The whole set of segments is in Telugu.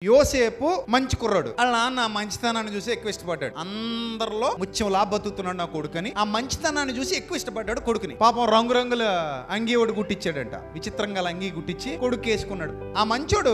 యోసేపు మంచి కుర్రాడు. వాళ్ళ నాన్న మంచితనాన్ని చూసి ఎక్కువ ఇష్టపడ్డాడు. అందరిలో ముత్యంలా బతుకుతున్నాడు నా కొడుకని ఆ మంచితనాన్ని చూసి ఎక్కువ ఇష్టపడ్డాడు కొడుకుని. పాపం రంగురంగుల అంగీ ఒకటి గుట్టించాడంట. విచిత్రంగా అంగీ గుట్టించి కొడుకు వేసుకున్నాడు. ఆ మంచోడు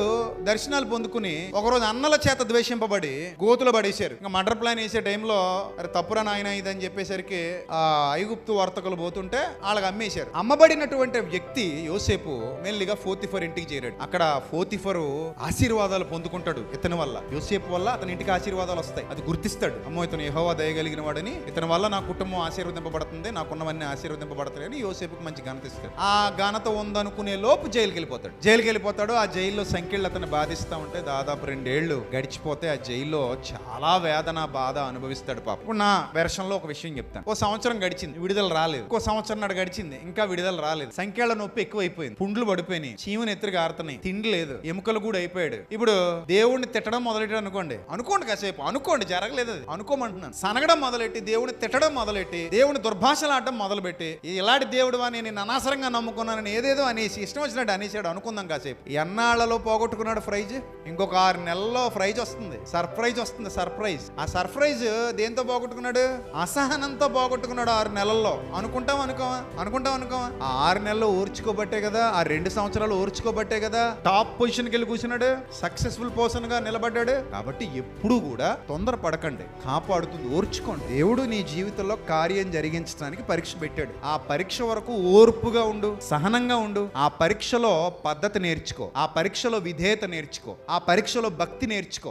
దర్శనాలు పొందుకుని ఒకరోజు అన్నల చేత ద్వేషింపబడి గోతులు పడేశారు. ఇంకా మర్డర్ ప్లాన్ వేసే టైంలో అరే తప్పురా నాయన ఇదని చెప్పేసరికి ఆ ఐగుప్తు వర్తకులు పోతుంటే వాళ్ళకి అమ్మేశారు. అమ్మబడినటువంటి వ్యక్తి యోసేపు మెల్లిగా పోతిఫర్ ఇంటికి చేరాడు. అక్కడ పోతిఫరు ఆశీర్వాదాలు పొందుకుంటాడు ఇతని వల్ల. యోసేపు వల్ల అతని ఇంటికి ఆశీర్వాదాలు వస్తాయి. అది గుర్తిస్తాడు. అమ్మో ఇతను యెహోవా దయగలిగిన వాడని, ఇతని వల్ల నా కుటుంబం ఆశీర్వదింపబడుతుంది, నాకున్నవన్నీ ఆశీర్వదింపబడతాయి అని యోసేపుకి మంచి ఘనత ఇస్తాడు. ఆ ఘనత ఉందనుకునే లోపు జైలుకి వెళ్ళిపోతాడు. ఆ జైల్లో సంఖ్యలు అతను బాధిస్తూ ఉంటే దాదాపు 2 ఏళ్ళు గడిచిపోతే ఆ జైల్లో చాలా వేదన బాధ అనుభవిస్తాడు పాపం. ఇప్పుడు నా వెర్షన్లో ఒక విషయం చెప్తాను. ఓ సంవత్సరం గడిచింది, విడుదల రాలేదు. ఇంకో సంవత్సరం నాడు గడిచింది, ఇంకా విడుదల రాలేదు. సంఖ్యల నొప్పి ఎక్కువైపోయింది, పుండ్లు పడిపోయినాయి, చీమని ఎత్తురు గారుతున్నాయి, తిండి లేదు, ఎముకలు కూడా అయిపోయాడు. ఇప్పుడు దేవుడిని తిట్టడం మొదలెట్టాడు అనుకోండి కాసేపు అనుకోండి, జరగలేదు అది అనుకోమంటున్నాను. సనగడం మొదలెట్టి దేవుడిని తిట్టడం మొదలెట్టి దేవుని దుర్భాషలు ఆడటం మొదలుపెట్టి ఇలాంటి దేవుడు అని నేను అనవసరంగా నమ్ముకున్నానని ఏదేదో అనేసి ఇష్టం వచ్చినట్టు అనేసాడు అనుకుందాం కాసేపు. ఎన్నాళ్లలో పోగొట్టుకున్నాడు ప్రైజ్. ఇంకొక 6 నెలల్లో ప్రైజ్ వస్తుంది, సర్ప్రైజ్ వస్తుంది. సర్ప్రైజ్. ఆ సర్ప్రైజ్ దేంతో పోగొట్టుకున్నాడు? అసహనంతో పోగొట్టుకున్నాడు 6 నెలల్లో. అనుకుంటాం అనుకోవా ఆ 6 నెలల్లో ఓర్చుకోబట్టే కదా, ఆ 2 సంవత్సరాలు ఓర్చుకోబట్టే కదా టాప్ పొజిషన్కి వెళ్ళి కూర్చున్నాడు, సక్సెస్ఫుల్ పర్సన్ గా నిలబడ్డాడు. కాబట్టి ఎప్పుడు కూడా తొందర పడకండి, కాపాడుతుంది, ఓర్చుకోండి. దేవుడు నీ జీవితంలో కార్యం జరిగించడానికి పరీక్ష పెట్టాడు. ఆ పరీక్ష వరకు ఓర్పుగా ఉండు, సహనంగా ఉండు. ఆ పరీక్షలో పద్ధతి నేర్చుకో, ఆ పరీక్షలో విధేయత నేర్చుకో, ఆ పరీక్షలో భక్తి నేర్చుకో.